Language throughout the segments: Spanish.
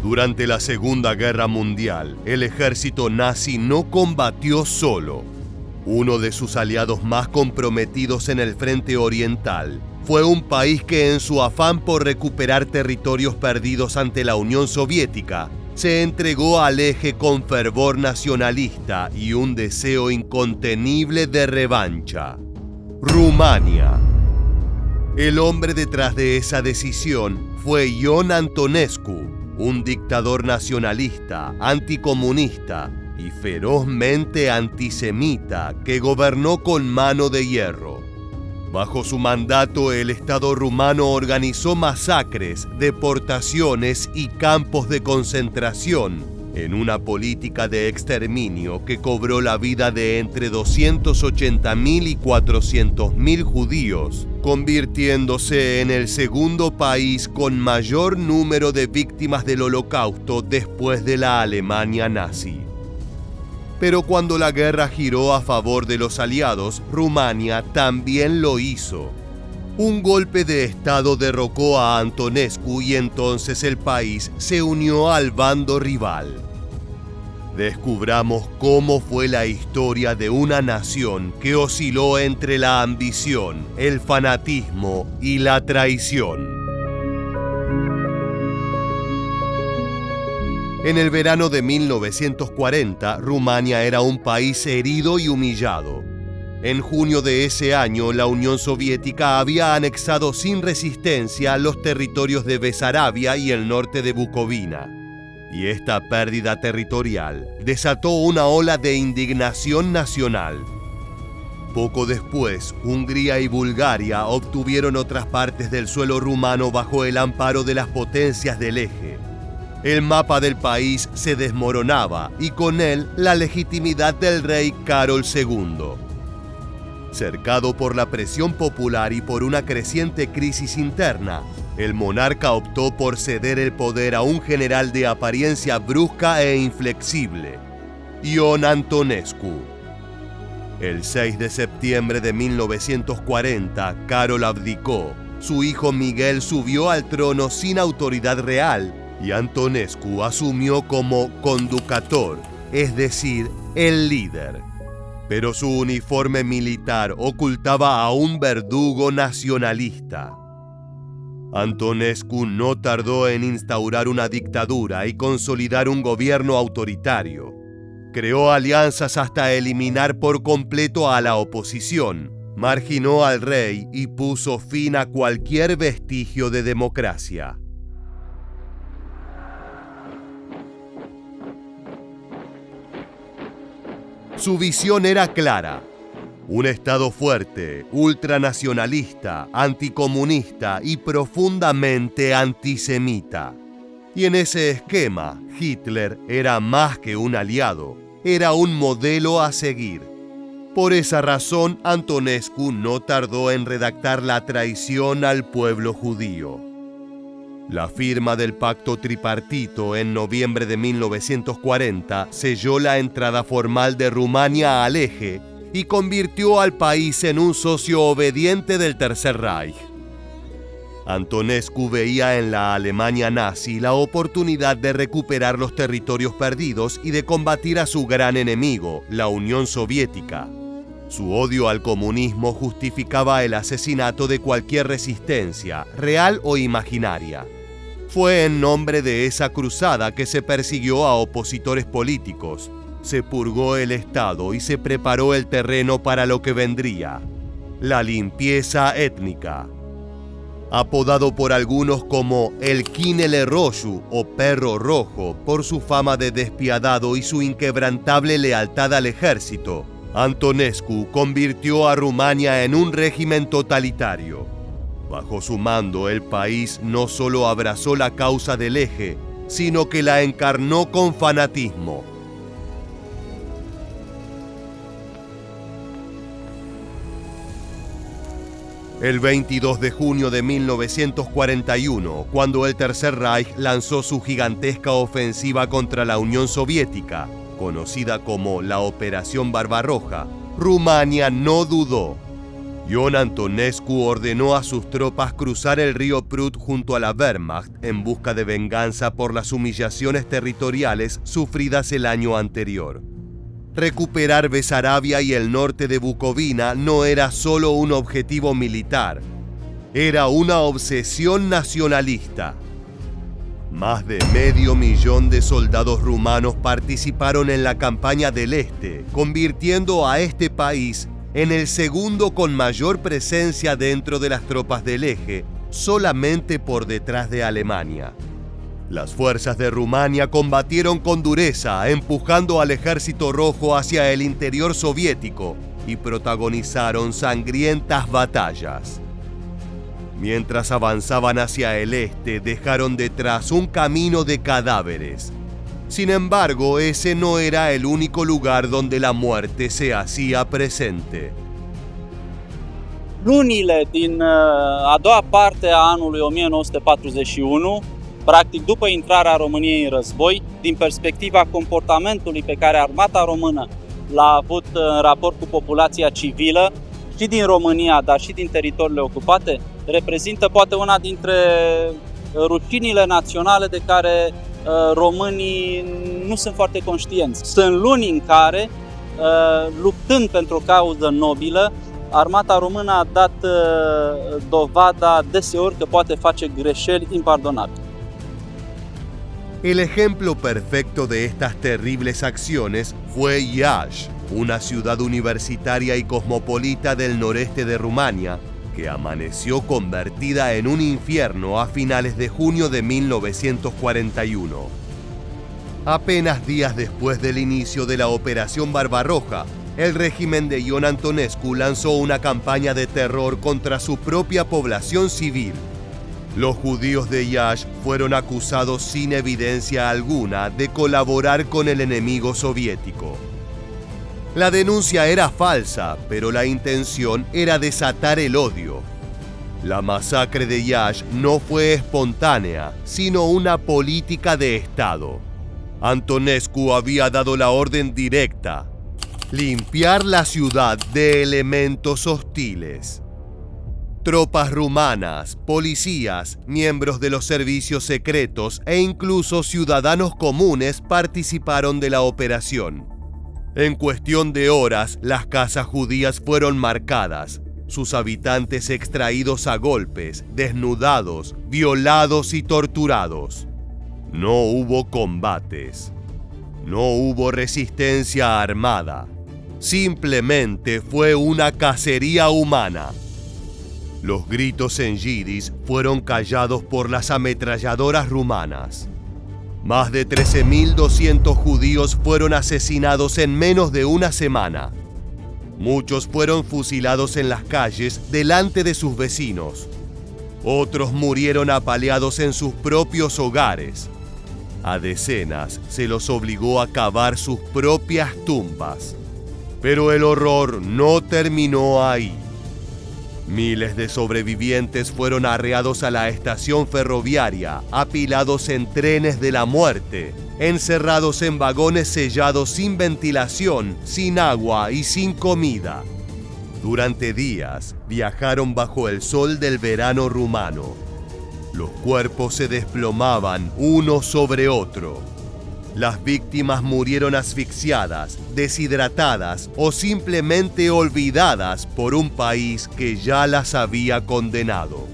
Durante la Segunda Guerra Mundial, el ejército nazi no combatió solo. Uno de sus aliados más comprometidos en el frente oriental fue un país que, en su afán por recuperar territorios perdidos ante la Unión Soviética, se entregó al eje con fervor nacionalista y un deseo incontenible de revancha: Rumania. El hombre detrás de esa decisión fue Ion Antonescu, un dictador nacionalista, anticomunista y ferozmente antisemita que gobernó con mano de hierro. Bajo su mandato, el Estado rumano organizó masacres, deportaciones y campos de concentración en una política de exterminio que cobró la vida de entre 280.000 y 400.000 judíos, convirtiéndose en el segundo país con mayor número de víctimas del Holocausto después de la Alemania nazi. Pero cuando la guerra giró a favor de los aliados, Rumania también lo hizo. Un golpe de Estado derrocó a Antonescu y entonces el país se unió al bando rival. Descubramos cómo fue la historia de una nación que osciló entre la ambición, el fanatismo y la traición. En el verano de 1940, Rumania era un país herido y humillado. En junio de ese año, la Unión Soviética había anexado sin resistencia los territorios de Besarabia y el norte de Bucovina. Y esta pérdida territorial desató una ola de indignación nacional. Poco después, Hungría y Bulgaria obtuvieron otras partes del suelo rumano bajo el amparo de las potencias del eje. El mapa del país se desmoronaba y con él la legitimidad del rey Carol II. Cercado por la presión popular y por una creciente crisis interna, el monarca optó por ceder el poder a un general de apariencia brusca e inflexible, Ion Antonescu. El 6 de septiembre de 1940, Carol abdicó. Su hijo Miguel subió al trono sin autoridad real y Antonescu asumió como conductor, es decir, el líder. Pero su uniforme militar ocultaba a un verdugo nacionalista. Antonescu no tardó en instaurar una dictadura y consolidar un gobierno autoritario. Creó alianzas hasta eliminar por completo a la oposición, marginó al rey y puso fin a cualquier vestigio de democracia. Su visión era clara: un Estado fuerte, ultranacionalista, anticomunista y profundamente antisemita. Y en ese esquema, Hitler era más que un aliado, era un modelo a seguir. Por esa razón, Antonescu no tardó en redactar la traición al pueblo judío. La firma del pacto tripartito en noviembre de 1940 selló la entrada formal de Rumania al eje y convirtió al país en un socio obediente del Tercer Reich. Antonescu veía en la Alemania nazi la oportunidad de recuperar los territorios perdidos y de combatir a su gran enemigo, la Unión Soviética. Su odio al comunismo justificaba el asesinato de cualquier resistencia, real o imaginaria. Fue en nombre de esa cruzada que se persiguió a opositores políticos, se purgó el Estado y se preparó el terreno para lo que vendría: la limpieza étnica. Apodado por algunos como el Kinele Roju o Perro Rojo por su fama de despiadado y su inquebrantable lealtad al ejército, Antonescu convirtió a Rumania en un régimen totalitario. Bajo su mando, el país no solo abrazó la causa del eje, sino que la encarnó con fanatismo. El 22 de junio de 1941, cuando el Tercer Reich lanzó su gigantesca ofensiva contra la Unión Soviética, conocida como la Operación Barbarroja, Rumania no dudó. Ion Antonescu ordenó a sus tropas cruzar el río Prut junto a la Wehrmacht en busca de venganza por las humillaciones territoriales sufridas el año anterior. Recuperar Besarabia y el norte de Bucovina no era solo un objetivo militar, era una obsesión nacionalista. Más de 500.000 de soldados rumanos participaron en la campaña del Este, convirtiendo a este país en el segundo con mayor presencia dentro de las tropas del Eje, solamente por detrás de Alemania. Las fuerzas de Rumania combatieron con dureza, empujando al ejército rojo hacia el interior soviético y protagonizaron sangrientas batallas. Mientras avanzaban hacia el este, dejaron detrás un camino de cadáveres. Sin embargo, ese no era el único lugar donde la muerte se hacía presente. Lunile din a doua parte a anului 1941, practic după intrarea României în război, din perspectiva comportamentului pe care armata română l-a avut în raport cu populația civilă, și din România, dar și din teritoriile ocupate, reprezintă poate una dintre rușinile naționale de care românii nu sunt foarte conștienți. Sunt luni în care, luptând pentru o cauză nobilă, armata română a dat dovada deseori că poate face greșeli impardonabile. El ejemplo perfecto de estas terribles acciones fue Iași, una ciudad universitaria y cosmopolita del noreste de Rumania, que amaneció convertida en un infierno a finales de junio de 1941. Apenas días después del inicio de la Operación Barbarroja, el régimen de Ion Antonescu lanzó una campaña de terror contra su propia población civil. Los judíos de Iași fueron acusados sin evidencia alguna de colaborar con el enemigo soviético. La denuncia era falsa, pero la intención era desatar el odio. La masacre de Iași no fue espontánea, sino una política de Estado. Antonescu había dado la orden directa: limpiar la ciudad de elementos hostiles. Tropas rumanas, policías, miembros de los servicios secretos e incluso ciudadanos comunes participaron de la operación. En cuestión de horas, las casas judías fueron marcadas, sus habitantes extraídos a golpes, desnudados, violados y torturados. No hubo combates. No hubo resistencia armada. Simplemente fue una cacería humana. Los gritos en yidis fueron callados por las ametralladoras rumanas. Más de 13.200 judíos fueron asesinados en menos de una semana. Muchos fueron fusilados en las calles delante de sus vecinos. Otros murieron apaleados en sus propios hogares. A decenas se los obligó a cavar sus propias tumbas. Pero el horror no terminó ahí. Miles de sobrevivientes fueron arreados a la estación ferroviaria, apilados en trenes de la muerte, encerrados en vagones sellados sin ventilación, sin agua y sin comida. Durante días viajaron bajo el sol del verano rumano. Los cuerpos se desplomaban uno sobre otro. Las víctimas murieron asfixiadas, deshidratadas o simplemente olvidadas por un país que ya las había condenado.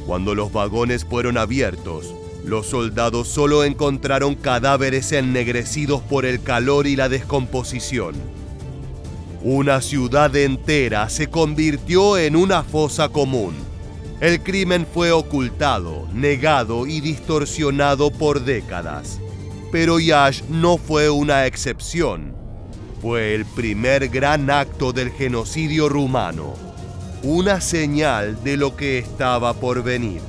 Cuando los vagones fueron abiertos, los soldados solo encontraron cadáveres ennegrecidos por el calor y la descomposición. Una ciudad entera se convirtió en una fosa común. El crimen fue ocultado, negado y distorsionado por décadas. Pero Iași no fue una excepción. Fue el primer gran acto del genocidio rumano. Una señal de lo que estaba por venir.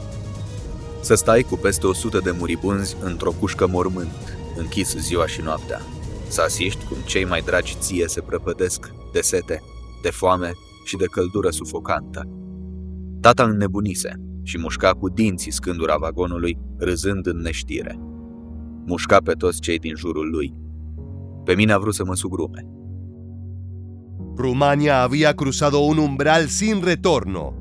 Să stai cu peste 100 de muribunzi într-o cușcă mormânt, închis ziua și noaptea. Să asiști cum cei mai dragi ție se prăpădesc de sete, de foame și de căldură sufocantă. Tata înnebunise și mușca cu dinții scândura vagonului, râzând în neștire. Mușca pe toți cei din jurul lui. Pe mine a vrut să mă sugrume. Rumania había cruzado un umbral sin retorno,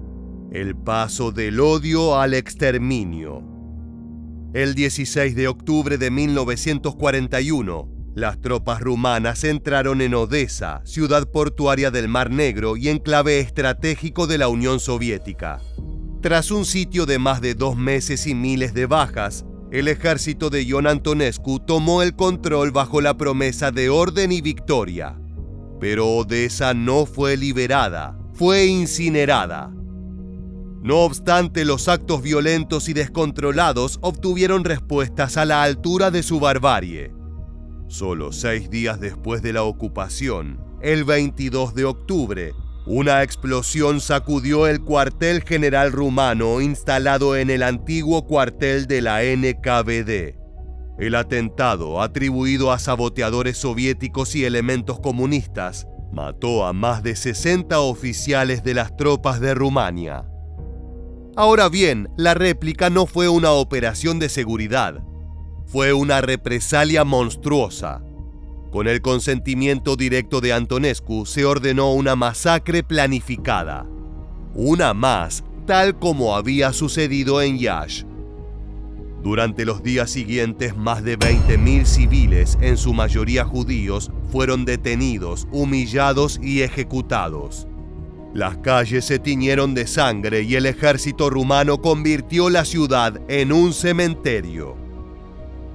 el paso del odio al exterminio. El 16 de octubre de 1941, las tropas rumanas entraron en Odesa, ciudad portuaria del Mar Negro y enclave estratégico de la Unión Soviética. Tras un sitio de más de 2 meses y miles de bajas, el ejército de Ion Antonescu tomó el control bajo la promesa de orden y victoria. Pero Odesa no fue liberada, fue incinerada. No obstante, los actos violentos y descontrolados obtuvieron respuestas a la altura de su barbarie. Solo 6 días después de la ocupación, el 22 de octubre, una explosión sacudió el cuartel general rumano instalado en el antiguo cuartel de la NKVD. El atentado, atribuido a saboteadores soviéticos y elementos comunistas, mató a más de 60 oficiales de las tropas de Rumania. Ahora bien, la réplica no fue una operación de seguridad, fue una represalia monstruosa. Con el consentimiento directo de Antonescu se ordenó una masacre planificada. Una más, tal como había sucedido en Iași. Durante los días siguientes, más de 20.000 civiles, en su mayoría judíos, fueron detenidos, humillados y ejecutados. Las calles se tiñeron de sangre y el ejército rumano convirtió la ciudad en un cementerio.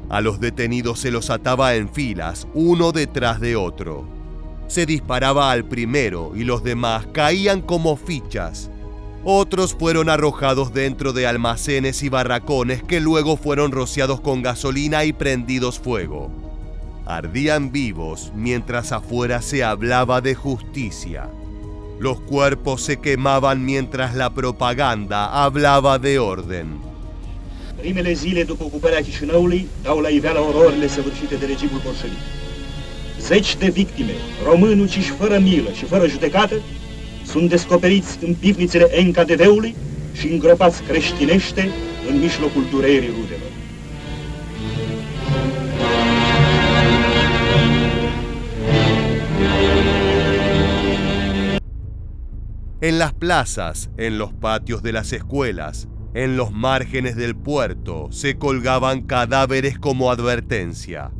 A los detenidos se los ataba en filas, uno detrás de otro. Se disparaba al primero y los demás caían como fichas. Otros fueron arrojados dentro de almacenes y barracones que luego fueron rociados con gasolina y prendidos fuego. Ardían vivos mientras afuera se hablaba de justicia. Los cuerpos se quemaban mientras la propaganda hablaba de orden. Primele zile după ocuparea Chișinăului dau la iveală ororile săvârșite de regimul bolșevic. 10 de victime, români uciși fără milă și fără judecată, sunt descoperiți în pivnițele NKVD-ului și îngropați creștinește în mijlocul durerii rudelor. En las plazas, en los patios de las escuelas, en los márgenes del puerto, se colgaban cadáveres como advertencia.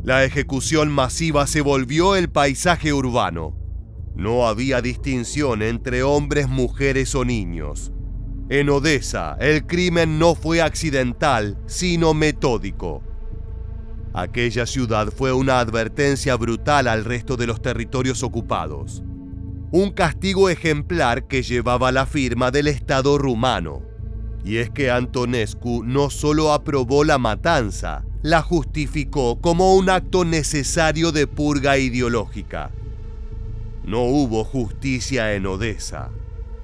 La ejecución masiva se volvió el paisaje urbano. No había distinción entre hombres, mujeres o niños. En Odesa, el crimen no fue accidental, sino metódico. Aquella ciudad fue una advertencia brutal al resto de los territorios ocupados. Un castigo ejemplar que llevaba la firma del Estado rumano. Y es que Antonescu no solo aprobó la matanza, la justificó como un acto necesario de purga ideológica. No hubo justicia en Odesa,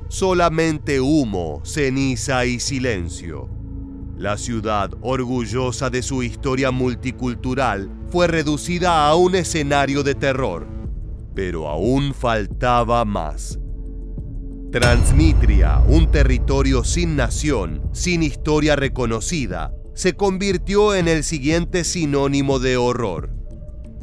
solamente humo, ceniza y silencio. La ciudad, orgullosa de su historia multicultural, fue reducida a un escenario de terror, pero aún faltaba más. Transnistria, un territorio sin nación, sin historia reconocida, se convirtió en el siguiente sinónimo de horror.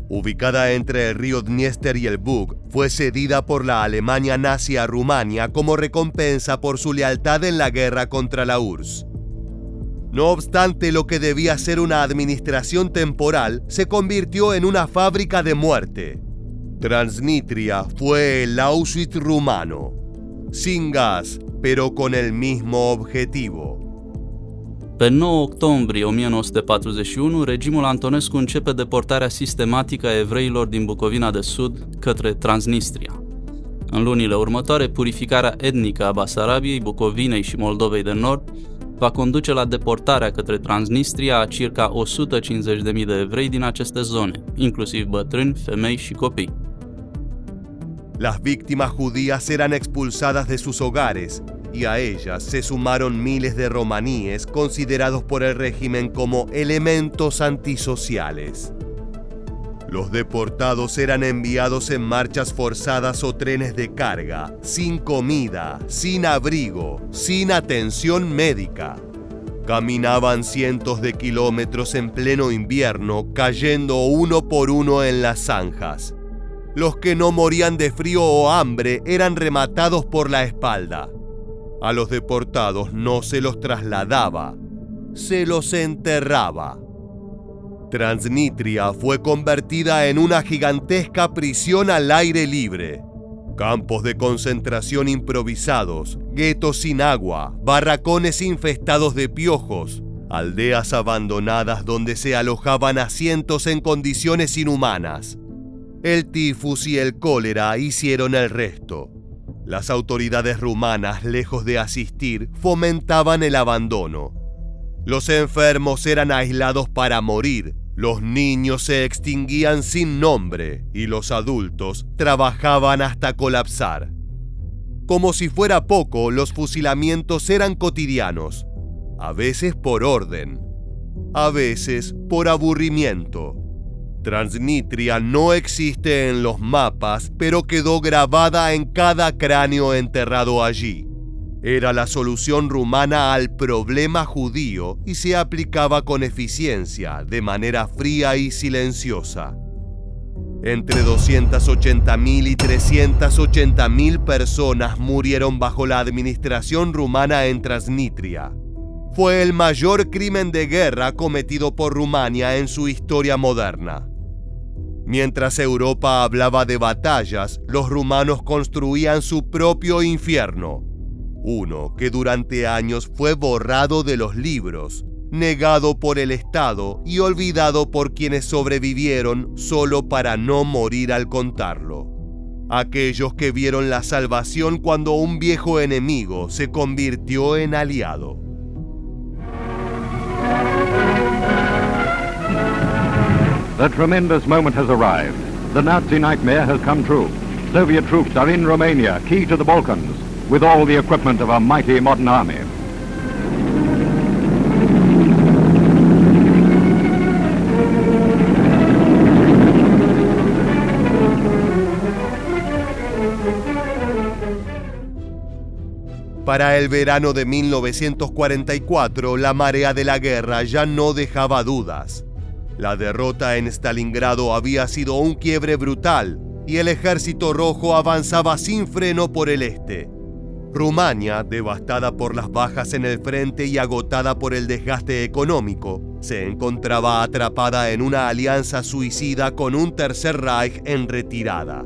Ubicada entre el río Dniester y el Bug, fue cedida por la Alemania nazi a Rumania como recompensa por su lealtad en la guerra contra la URSS. No obstante, lo que debía ser una administración temporal se convirtió en una fábrica de muerte. Transnistria fue el Auschwitz rumano. Sin gas, pero con el mismo objetivo. Pe 9 octombrie 1941, regimul Antonescu începe deportarea sistematică a evreilor din Bucovina de Sud către Transnistria. În lunile următoare, purificarea etnică a Basarabiei, Bucovinei și Moldovei de Nord va conduce la deportarea către Transnistria a circa 150.000 de evrei din aceste zone, inclusiv bătrâni, femei și copii. Las víctimas judías eran expulsadas de sus hogares y a ellas se sumaron miles de romaníes considerados por el régimen como elementos antisociales. Los deportados eran enviados en marchas forzadas o trenes de carga, sin comida, sin abrigo, sin atención médica. Caminaban cientos de kilómetros en pleno invierno, cayendo uno por uno en las zanjas. Los que no morían de frío o hambre eran rematados por la espalda. A los deportados no se los trasladaba, se los enterraba. Transnistria fue convertida en una gigantesca prisión al aire libre. Campos de concentración improvisados, guetos sin agua, barracones infestados de piojos, aldeas abandonadas donde se alojaban asientos en condiciones inhumanas. El tifus y el cólera hicieron el resto. Las autoridades rumanas, lejos de asistir, fomentaban el abandono. Los enfermos eran aislados para morir, los niños se extinguían sin nombre y los adultos trabajaban hasta colapsar. Como si fuera poco, los fusilamientos eran cotidianos, a veces por orden, a veces por aburrimiento. Transnistria no existe en los mapas, pero quedó grabada en cada cráneo enterrado allí. Era la solución rumana al problema judío y se aplicaba con eficiencia, de manera fría y silenciosa. Entre 280.000 y 380.000 personas murieron bajo la administración rumana en Transnistria. Fue el mayor crimen de guerra cometido por Rumania en su historia moderna. Mientras Europa hablaba de batallas, los rumanos construían su propio infierno. Uno que durante años fue borrado de los libros, negado por el Estado y olvidado por quienes sobrevivieron solo para no morir al contarlo. Aquellos que vieron la salvación cuando un viejo enemigo se convirtió en aliado. The tremendous moment has arrived. The Nazi nightmare has come true. Soviet troops are in Romania, key to the Balkans, with all the equipment of a mighty modern army. Para el verano de 1944, la marea de la guerra ya no dejaba dudas. La derrota en Stalingrado había sido un quiebre brutal y el ejército rojo avanzaba sin freno por el este. Rumania, devastada por las bajas en el frente y agotada por el desgaste económico, se encontraba atrapada en una alianza suicida con un Tercer Reich en retirada.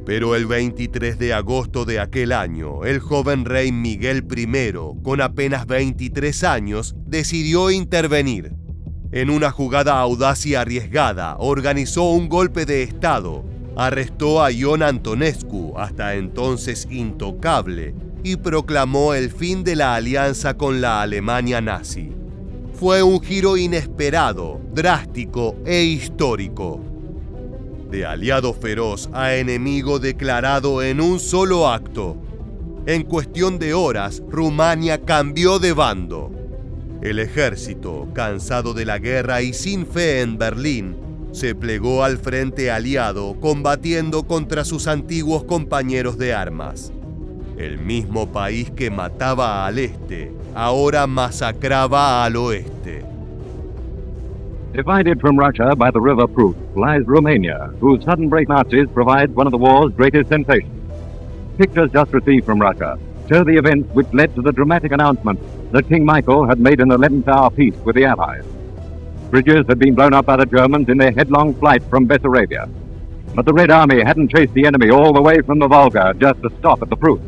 Pero el 23 de agosto de aquel año, el joven rey Miguel I, con apenas 23 años, decidió intervenir. En una jugada audaz y arriesgada, organizó un golpe de Estado, arrestó a Ion Antonescu, hasta entonces intocable, y proclamó el fin de la alianza con la Alemania nazi. Fue un giro inesperado, drástico e histórico. De aliado feroz a enemigo declarado en un solo acto. En cuestión de horas, Rumania cambió de bando. El ejército, cansado de la guerra y sin fe en Berlín, se plegó al frente aliado combatiendo contra sus antiguos compañeros de armas. El mismo país que mataba al este, ahora masacraba al oeste. Divided from Russia by the River Prut lies Romania, whose sudden break Nazis provides one of the war's greatest sensations. Pictures just received from Russia show the events which led to the dramatic announcement that King Michael had made an 11th-hour peace with the Allies. Bridges had been blown up by the Germans in their headlong flight from Bessarabia. But the Red Army hadn't chased the enemy all the way from the Volga just to stop at the Prut.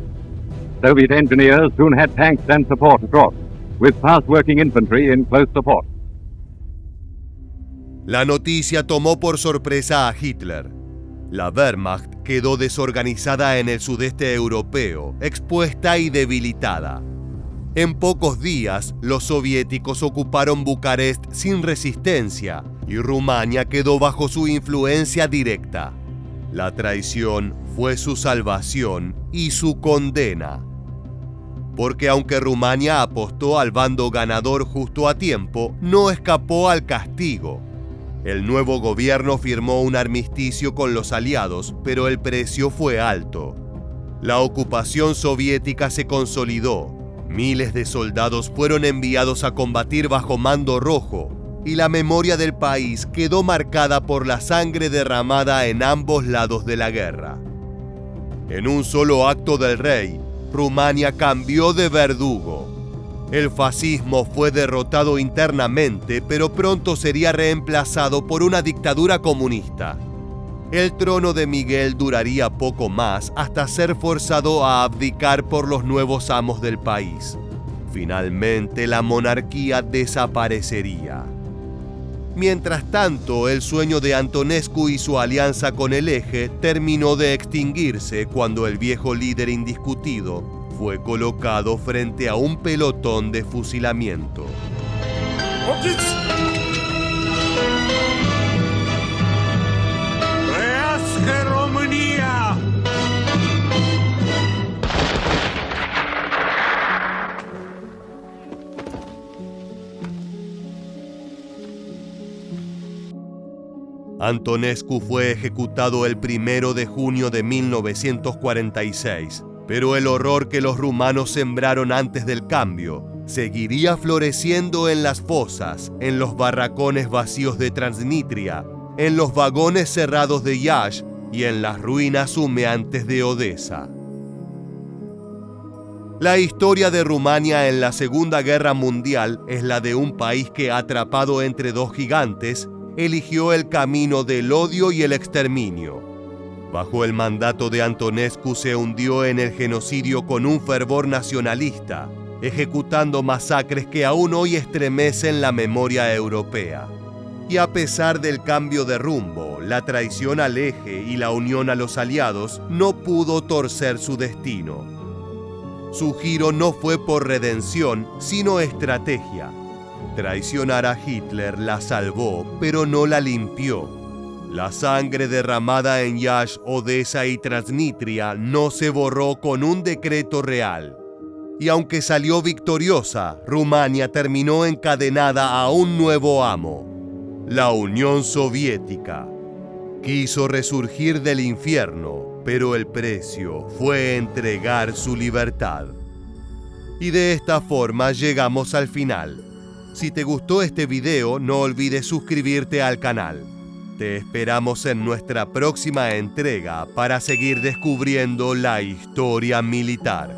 Soviet engineers soon had tanks and support across, with fast-working infantry in close support. La noticia tomó por sorpresa a Hitler. La Wehrmacht quedó desorganizada en el sudeste europeo, expuesta y debilitada. En pocos días, los soviéticos ocuparon Bucarest sin resistencia y Rumania quedó bajo su influencia directa. La traición fue su salvación y su condena. Porque aunque Rumania apostó al bando ganador justo a tiempo, no escapó al castigo. El nuevo gobierno firmó un armisticio con los aliados, pero el precio fue alto. La ocupación soviética se consolidó. Miles de soldados fueron enviados a combatir bajo mando rojo. y la memoria del país quedó marcada por la sangre derramada en ambos lados de la guerra. En un solo acto del rey, Rumania cambió de verdugo. El fascismo fue derrotado internamente, pero pronto sería reemplazado por una dictadura comunista. El trono de Miguel duraría poco más hasta ser forzado a abdicar por los nuevos amos del país. Finalmente, la monarquía desaparecería. Mientras tanto, el sueño de Antonescu y su alianza con el Eje terminó de extinguirse cuando el viejo líder indiscutido fue colocado frente a un pelotón de fusilamiento. ¡Trăiască România! Antonescu fue ejecutado el 1 de junio de 1946, pero el horror que los rumanos sembraron antes del cambio seguiría floreciendo en las fosas, en los barracones vacíos de Transnistria, en los vagones cerrados de Iași y en las ruinas humeantes de Odessa. La historia de Rumania en la Segunda Guerra Mundial es la de un país que, atrapado entre dos gigantes, eligió el camino del odio y el exterminio. Bajo el mandato de Antonescu se hundió en el genocidio con un fervor nacionalista, ejecutando masacres que aún hoy estremecen la memoria europea. Y a pesar del cambio de rumbo, la traición al Eje y la unión a los aliados no pudo torcer su destino. Su giro no fue por redención, sino estrategia. Traicionar a Hitler la salvó, pero no la limpió. La sangre derramada en Iași, Odessa y Transnistria no se borró con un decreto real. Y aunque salió victoriosa, Rumania terminó encadenada a un nuevo amo, la Unión Soviética. Quiso resurgir del infierno, pero el precio fue entregar su libertad. Y de esta forma llegamos al final. Si te gustó este video, no olvides suscribirte al canal. Te esperamos en nuestra próxima entrega para seguir descubriendo la historia militar.